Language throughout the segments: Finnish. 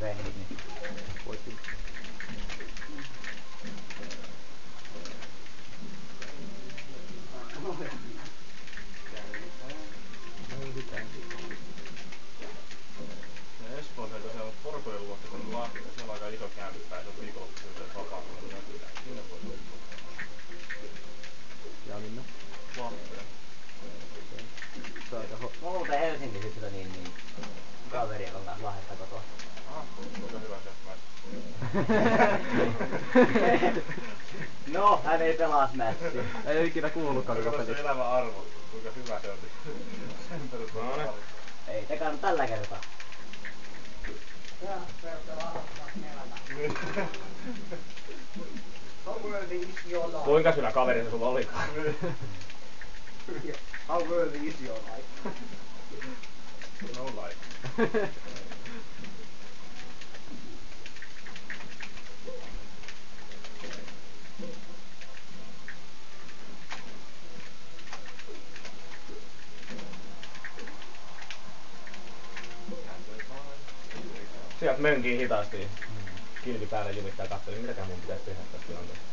vaikka ehdit, niin voitin. Espoossa se on Porkojen luokse, kun on Lahti, se on aika iso kääntypää, se on viikonloppuisen se vapaa, kun on kyllä. Sinne voi tulla. Ja minne? Lahteen. Mulla on muuten Helsingissä kyllä niin kaveri, joka on kanssa Lahdesta kotoa. Kuinka hyvä se on? No, hän ei pelaa Smashia. Ei oo ikinä kuullutkaan Kuinka koko se pelistä. elämä arvostus, kuinka hyvä se on. Sen perusteella. Ei tekään tällä kertaa. Kuinka syvä kaveri se sulla olikaan? How worthy is your life? No life. Sieltä mönkii hitaasti. Kilpi päälle jumittaa kattelin, mitäkään mun pitäisi tehdä tässä tilanteessa.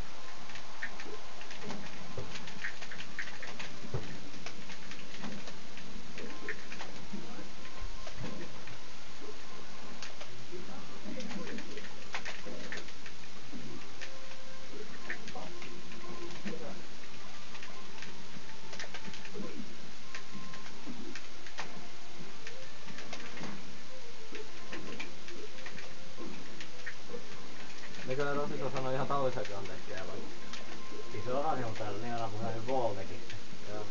Nekö Rosito sanoi ihan tavallisia kontekkeja vai? Siis se on asia, mutta täällä niin aina puheen Voltekista. Joo.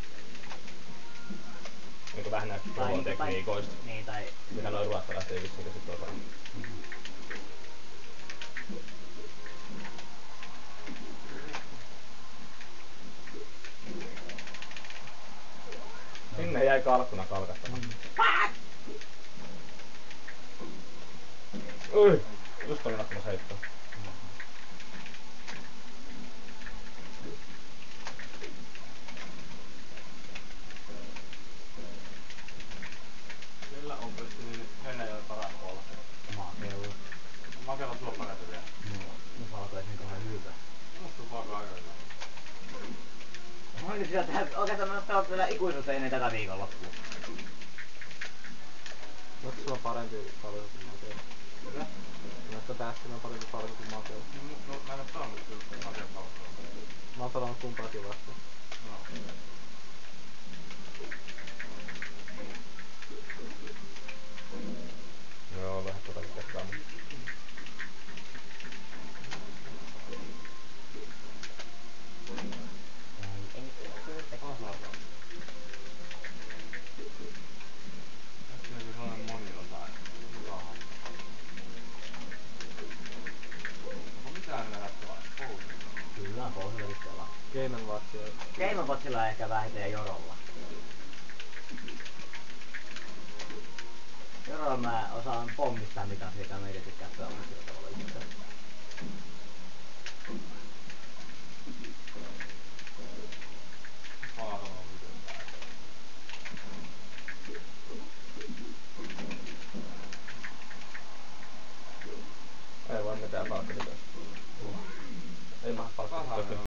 Niinku vähän näistä Volon tekniikoista. Niin, tai... Mitä noi ruotsalaiset ei vissiin sit osaa. Sinne jäi kalkkuna kalkattamaan. Just olin ottamassa heittoa. Sillä on niin Venäjällä paras olla. Makealla. Makealla suoppareita vielä. No saako ees niinku ihan hyvä. Musta on vaikka aika hyvä. Mä olin sillä, että oikeastaan mä pelat vielä ikuisuutta ennen tätä viikonloppua. Onko sulla parempi palvelu kuin Makealla? Mitä? Näistä tähtinä on parempi palvelu kuin Makealla. No mä en oo pelannut kyllä Makealla palvelua. Mä oon pelannut kumpaakin vastaan. No. Joo, vähän tota ketään. Tässä on sellainen moniosa. Onko mitään nähdä tuolla? Kyllä on Pousullakin pelaa. Game & Watch. Game & Watchilla ehkä vähiten Jorolla. Jorolla mä osaan pommistaa mitä siitä, mä itse tykkään pelaa sillä tavalla itse.